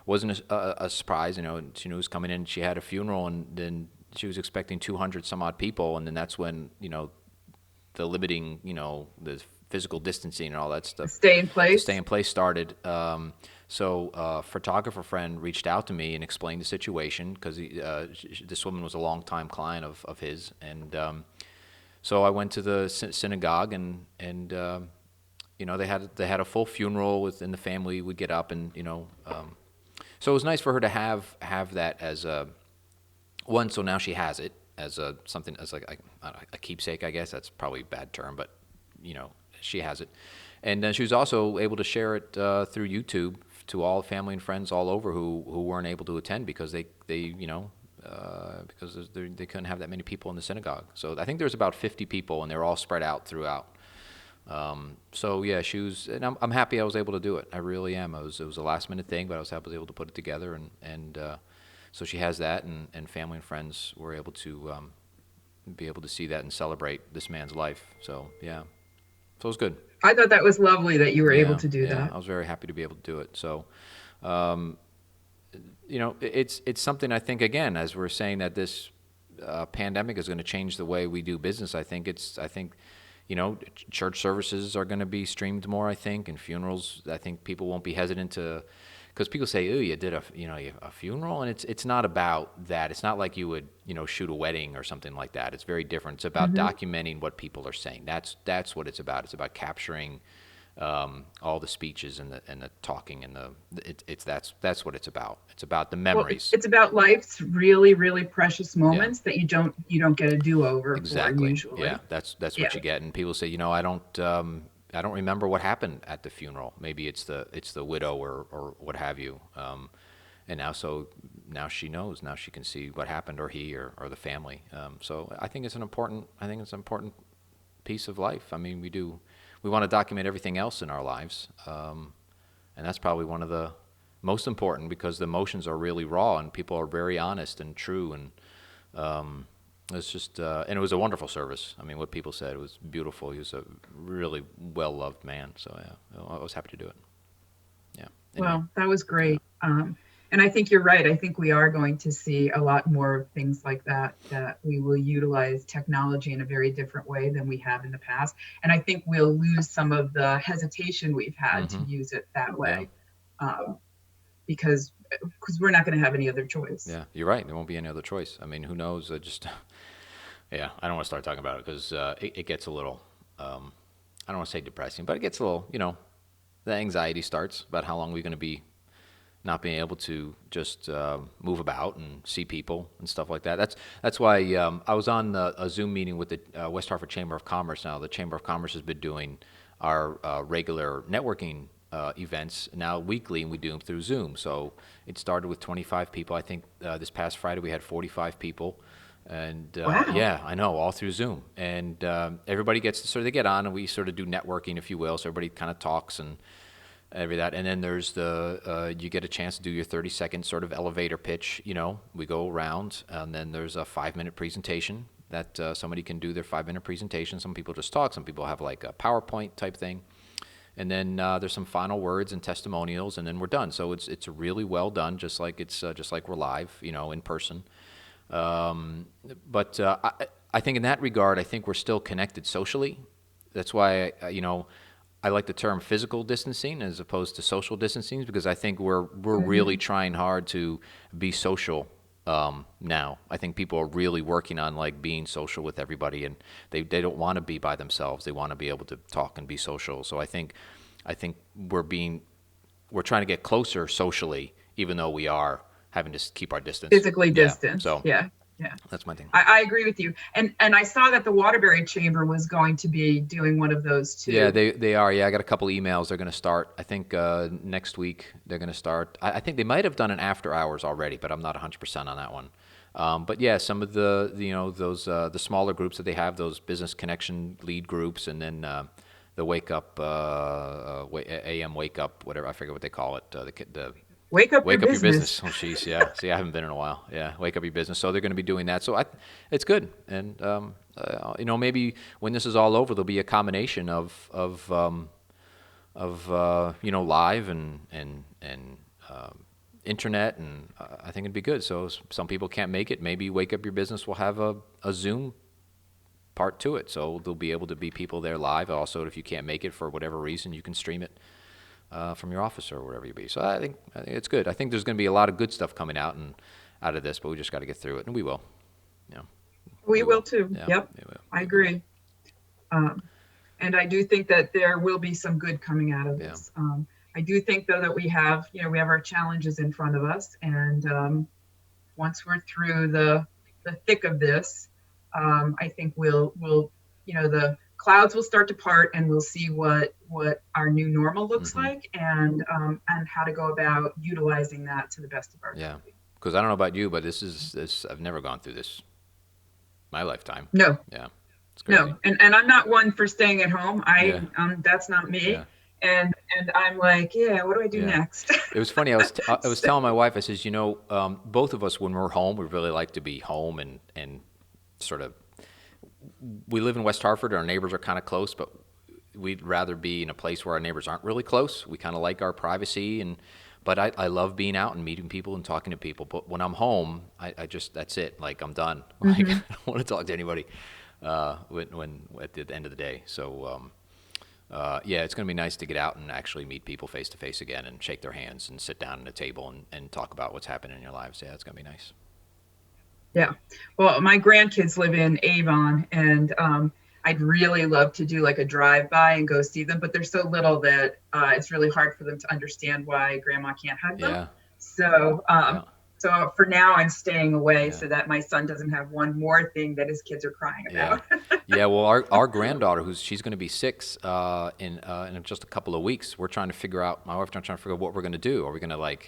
wasn't a surprise. She knew it was coming in. She had a funeral, and then she was expecting 200 some odd people, and then that's when the limiting, the physical distancing and all that stuff Stay in to stay place. in place started. So a photographer friend reached out to me and explained the situation because this woman was a longtime client of his, and so I went to the synagogue, and they had a full funeral within the family. Would get up, and so it was nice for her to have that as a one. So now she has it as a something as like a keepsake, I guess. That's probably a bad term, but she has it, and then she was also able to share it through YouTube to all family and friends all over who weren't able to attend because they couldn't have that many people in the synagogue. So I think there's about 50 people, and they're all spread out throughout. So yeah, and I'm happy I was able to do it. I really am. It was a last minute thing, but I was able to put it together, and so she has that, and family and friends were able to be able to see that and celebrate this man's life. So yeah, so it was good. I thought that was lovely that you were able Yeah, to do yeah, that. I was very happy to be able to do it. So, um, it's something I think again, as we're saying that this pandemic is going to change the way we do business. I think church services are going to be streamed more. I think, and funerals. I think people won't be hesitant to, because people say, "Oh, you did a funeral," and it's not about that. It's not like you would shoot a wedding or something like that. It's very different. It's about Hmm. documenting what people are saying. That's what it's about. It's about capturing all the speeches and the talking and that's what it's about. It's about the Well, memories. it's about life's really, really precious Yeah, moments that you don't get a do over for exactly. Yeah, usually. that's what Yeah. you get. And people say, I don't remember what happened at the funeral. Maybe it's the widow or what have you. And now she knows. Now she can see what happened, or he or the family. So I think it's an important piece of life. I mean, we want to document everything else in our lives, and that's probably one of the most important because the emotions are really raw and people are very honest and true, and it's just and it was a wonderful service. I mean, what people said, it was beautiful. He was a really well loved man, so yeah, I was happy to do it. Yeah. Anyway, Well, that was yeah. great. And I think you're right. I think we are going to see a lot more things like that, that we will utilize technology in a very different way than we have in the past. And I think we'll lose some of the hesitation we've had to Mm-hmm. use it that Yeah. way, um, because we're not going to have any other choice. Yeah. You're right. There won't be any other choice. I mean, who knows? Yeah. I don't want to start talking about it because it gets a little. I don't want to say depressing, but it gets a little. The anxiety starts about how long we're going to be not being able to just move about and see people and stuff like that. That's why I was on a Zoom meeting with the West Hartford Chamber of Commerce. Now the Chamber of Commerce has been doing our regular networking events now weekly, and we do them through Zoom. So it started with 25 people. I think this past Friday we had 45 people, And Wow. yeah, I know, all through Zoom. And everybody gets to sort of, they get on and we sort of do networking, if you will. So everybody kind of talks and every that. And then there's you get a chance to do your 30-second sort of elevator pitch. We go around, and then there's a 5-minute presentation that somebody can do their 5-minute presentation. Some people just talk. Some people have like a PowerPoint type thing. And then there's some final words and testimonials, and then we're done. So it's really well done, just like we're live, in person. But I think in that regard, I think we're still connected socially. That's why I like the term physical distancing as opposed to social distancing, because I think we're really trying hard to be social now. I think people are really working on like being social with everybody, and they don't want to be by themselves. They want to be able to talk and be social. So I think we're trying to get closer socially, even though we are having to keep our distance. Physically Yeah. distanced. So Yeah. that's my thing. I agree with you. And I saw that the Waterbury Chamber was going to be doing one of those too. Yeah, they are. Yeah, I got a couple emails. They're going to start, I think, next week. They're going to start. I think they might have done an after hours already, but I'm not 100% on that one. But yeah, some of the those the smaller groups that they have, those business connection lead groups, and then the wake up AM wake up, whatever, I forget what they call it. The Wake up Wake your up your business. business. Oh, jeez, yeah. See, I haven't been in a while. Yeah, wake up your business. So they're going to be doing that. So it's good. And maybe when this is all over, there'll be a combination of live and internet, and I think it'd be good. So some people can't make it. Maybe Wake Up Your Business will have a Zoom part to it. So there'll be able to be people there live. Also, if you can't make it for whatever reason, you can stream it from your office or wherever you be. So I think it's good. I think there's going to be a lot of good stuff coming out of this, but we just got to get through it, and we will. We will too. Yeah, Yep. I agree. And I do think that there will be some good coming out of this. I do think though that we have our challenges in front of us, and once we're through the thick of this, I think we'll the clouds will start to part, and we'll see what our new normal looks like, and how to go about utilizing that to the best of our ability. Because I don't know about you, but this I've never gone through this my lifetime. No. Yeah. It's crazy. No, and I'm not one for staying at home. That's not me. Yeah. And I'm like, what do I do next? It was funny. I was telling my wife, I says, both of us when we're home, we really like to be home and sort of. We live in West Hartford. Our neighbors are kind of close, but we'd rather be in a place where our neighbors aren't really close. We kind of like our privacy, but I love being out and meeting people and talking to people. But when I'm home, I just, that's it. Like, I'm done. Like, I don't want to talk to anybody when at the end of the day. So, it's going to be nice to get out and actually meet people face to face again and shake their hands and sit down at a table and talk about what's happening in your lives. Yeah, it's going to be nice. Yeah. Well, my grandkids live in Avon, and I'd really love to do like a drive-by and go see them, but they're so little that it's really hard for them to understand why grandma can't hug them. Yeah. So, so for now, I'm staying away so that my son doesn't have one more thing that his kids are crying about. Yeah. Well, our granddaughter, she's going to be 6 in just a couple of weeks. We're trying to figure out. My wife and I are trying to figure out what we're going to do. Are we going to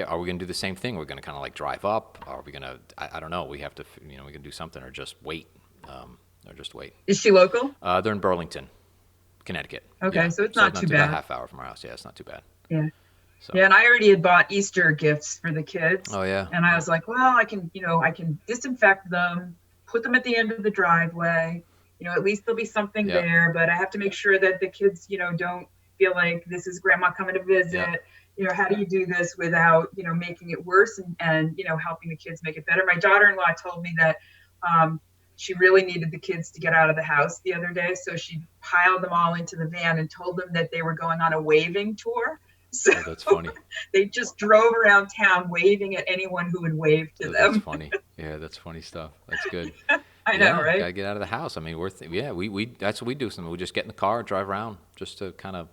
are we going to do the same thing? We're going to kind of like drive up. Are we going to? I don't know. We have to. We can do something or just wait. Is she local? They're in Burlington, Connecticut. Okay, so it's not too bad. About a half hour from our house. Yeah, it's not too bad. Yeah. So. Yeah, and I already had bought Easter gifts for the kids. Oh yeah. And I was like, well, I can disinfect them, put them at the end of the driveway. At least there'll be something there. But I have to make sure that the kids, don't feel like this is grandma coming to visit. Yeah. How do you do this without, making it worse and helping the kids make it better? My daughter-in-law told me that she really needed the kids to get out of the house the other day. So she piled them all into the van and told them that they were going on a waving tour. So that's funny. They just drove around town waving at anyone who would wave to them. That's funny. Yeah, that's funny stuff. That's good. I know, right? Gotta get out of the house. I mean, we that's what we do. We just get in the car, drive around, just to kind of,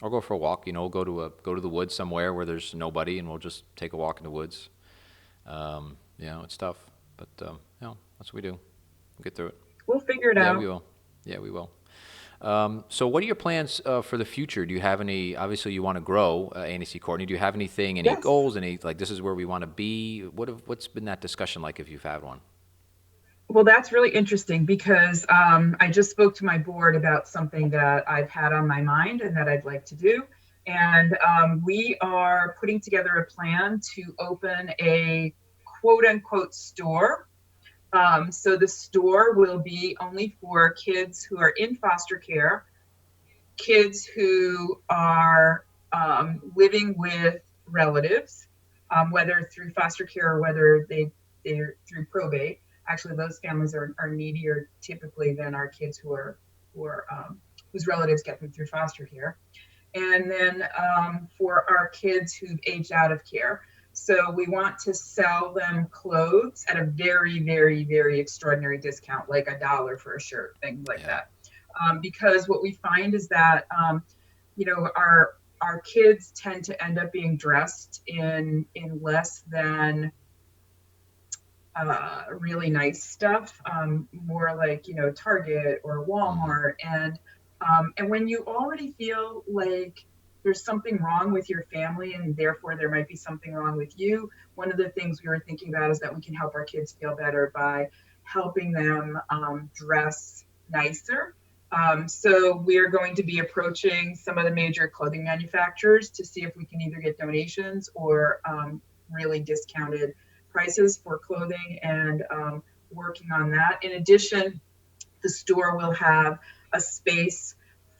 or go for a walk. Go to the woods somewhere where there's nobody, and we'll just take a walk in the woods. It's tough, but that's what we do. We'll get through it. We'll figure it out. Yeah, we will. Yeah, we will. So what are your plans for the future? Do you have any, obviously you want to grow, A&C Courtney, do you have anything, any goals, this is where we want to be? What's been that discussion like if you've had one? Well, that's really interesting because I just spoke to my board about something that I've had on my mind and that I'd like to do. And we are putting together a plan to open a quote unquote store. So the store will be only for kids who are in foster care, kids who are living with relatives, whether through foster care or whether they're through probate. Actually, those families are needier typically than our kids who are whose relatives get them through foster care. And then for our kids who've aged out of care. So we want to sell them clothes at a very, very, very extraordinary discount, like $1 for a shirt, things like Yeah. that. Because what we find is that our kids tend to end up being dressed in less than really nice stuff, more like Target or Hmm. Walmart, and when you already feel like there's something wrong with your family and therefore there might be something wrong with you, one of the things we were thinking about is that we can help our kids feel better by helping them dress nicer. So we're going to be approaching some of the major clothing manufacturers to see if we can either get donations or really discounted prices for clothing and working on that. In addition, the store will have a space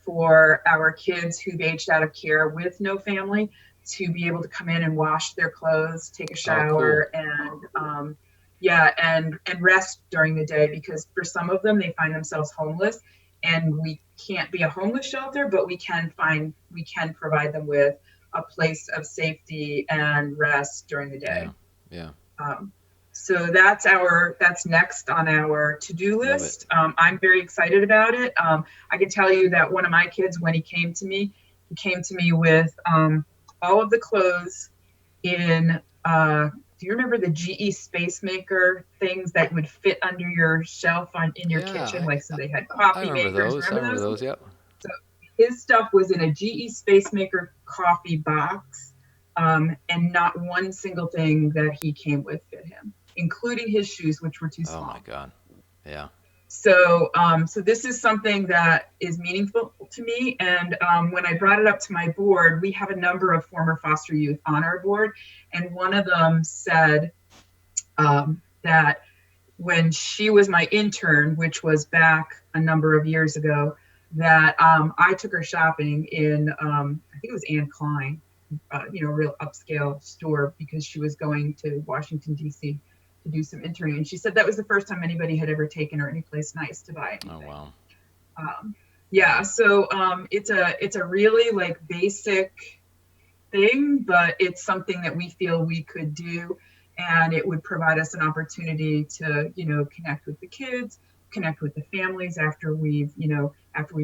for our kids who've aged out of care with no family to be able to come in and wash their clothes, take a Oh, cool. shower, and yeah, and rest during the day because for some of them they find themselves homeless, and we can't be a homeless shelter, but we can provide them with a place of safety and rest during the day. Yeah. Yeah. Um, so that's next on our to-do Love it. list. I'm very excited about it. I can tell you that one of my kids, when he came to me with all of the clothes in. Do you remember the GE Space Maker things that would fit under your shelf in your Yeah. kitchen? Like, so they had I coffee remember makers. those. I Remember remember those? those. Yep. So his stuff was in a GE Space Maker coffee box, and not one single thing that he came with fit him, including his shoes, which were too Oh my small. God. Yeah. So this is something that is meaningful to me. And when I brought it up to my board, we have a number of former foster youth on our board, and one of them said that when she was my intern, which was back a number of years ago, that I took her shopping in, I think it was Anne Klein, a real upscale store because she was going to Washington, D.C. to do some interning. And she said that was the first time anybody had ever taken her anyplace nice to buy Oh anything. wow. Um, Yeah. yeah, so it's a really like basic thing, but it's something that we feel we could do. And it would provide us an opportunity to, connect with the kids, connect with the families after we've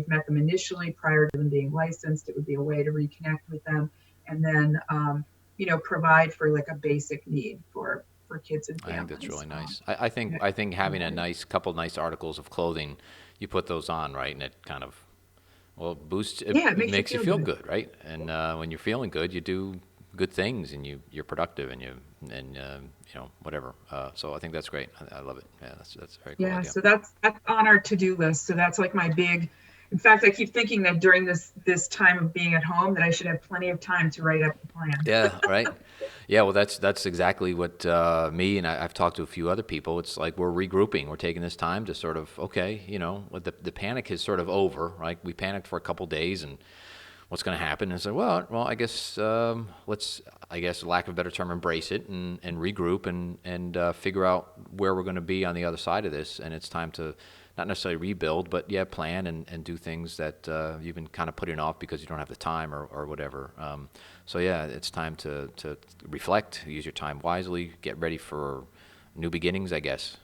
met them initially prior to them being licensed. It would be a way to reconnect with them and then, provide for like a basic need for kids and I think that's families. really nice. I think having a nice couple nice articles of clothing, you put those on, right, and it kind of well boosts it, Yeah, it it makes you makes you feel feel good. good, right? And when you're feeling good, you do good things, and you're productive, and whatever. So I think that's great. I love it. Yeah, that's a very cool Yeah, idea. so that's on our to-do list. So that's like my big. In fact, I keep thinking that during this time of being at home, that I should have plenty of time to write up the plan. Yeah, right. Yeah, well, that's exactly what me and I've talked to a few other people. It's like we're regrouping. We're taking this time to sort of okay, the panic is sort of over, right? We panicked for a couple days, and what's going to happen? And so, well, I guess let's, I guess, lack of a better term, embrace it and regroup and figure out where we're going to be on the other side of this. And it's time to not necessarily rebuild, but yeah, plan and do things that you've been kind of putting off because you don't have the time or whatever. So yeah, it's time to reflect, use your time wisely, get ready for new beginnings, I guess.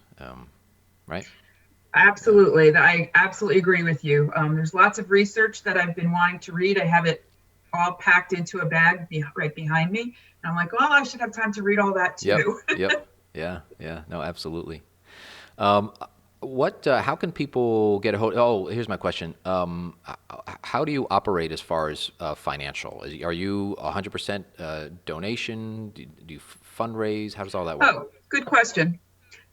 Right? Yeah. Absolutely, I absolutely agree with you. There's lots of research that I've been wanting to read. I have it all packed into a bag right behind me, and I'm like, well, I should have time to read all that Yep. too. Yep. Yeah. Yeah. No, absolutely. Um, how can people get a hold? Oh, here's my question. How do you operate as far as financial? Are you 100% donation? Do you fundraise? How does all that work? Oh, good question.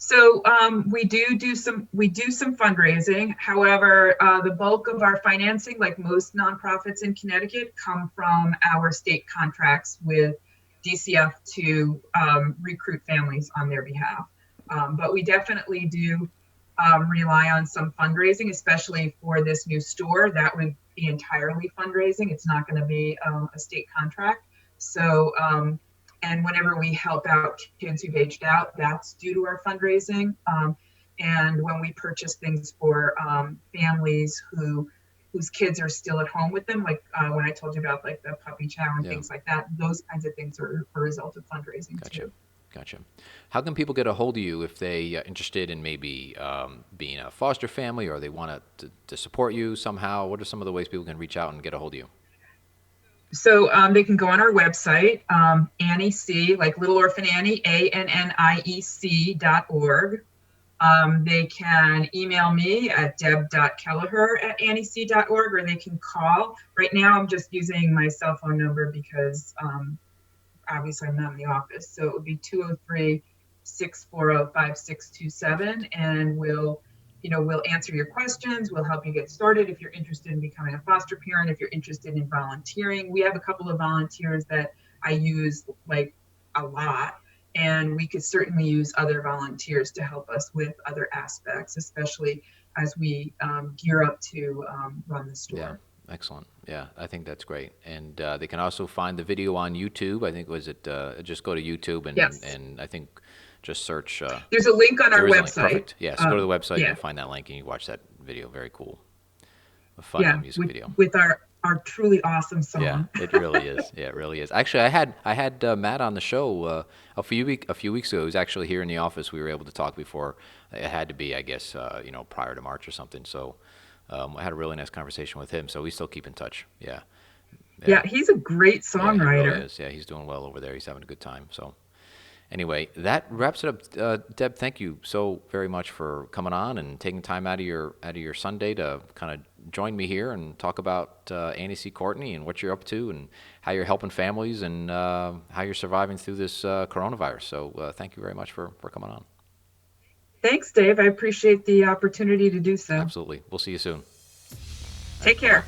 So we do some fundraising. However, the bulk of our financing, like most nonprofits in Connecticut, come from our state contracts with DCF to recruit families on their behalf. But we definitely do rely on some fundraising, especially for this new store. That would be entirely fundraising. It's not going to be a state contract. So and whenever we help out kids who've aged out, that's due to our fundraising. And when we purchase things for families whose kids are still at home with them, like when I told you about like the puppy chow and Yeah. things like that, those kinds of things are a result of fundraising Gotcha. too. Gotcha. How can people get a hold of you if they are interested in maybe being a foster family, or they want to support you somehow? What are some of the ways people can reach out and get a hold of you? So they can go on our website, Annie C, like Little Orphan Annie, ANNIEC.org. They can email me at deb.kelleher@anniec.org, or they can call. Right now, I'm just using my cell phone number because obviously I'm not in the office. So it would be 203-640-5627, and we'll answer your questions. We'll help you get started if you're interested in becoming a foster parent, if you're interested in volunteering. We have a couple of volunteers that I use like a lot, and we could certainly use other volunteers to help us with other aspects, especially as we gear up to run the store. Yeah, excellent. Yeah, I think that's great. And they can also find the video on YouTube. I think just go to YouTube Yes. and I think just search. There's a link on our There is a link. website. Perfect. Yeah, so go to the website, Yeah. you'll find that link, and you watch that video. Very cool. A fun Yeah, music video. with our truly awesome song. Yeah, it really is. Yeah, it really is. Actually, I had Matt on the show a few weeks ago. He was actually here in the office. We were able to talk before. It had to be, I guess, prior to March or something. So I had a really nice conversation with him. So we still keep in touch. Yeah. Yeah, he's a great Yeah, he really songwriter. is. Yeah, he's doing well over there. He's having a good time. So anyway, that wraps it up. Deb, thank you so very much for coming on and taking time out of your Sunday to kind of join me here and talk about Annie C. Courtney and what you're up to and how you're helping families and how you're surviving through this coronavirus. So thank you very much for coming on. Thanks, Dave. I appreciate the opportunity to do so. Absolutely. We'll see you soon. Take care.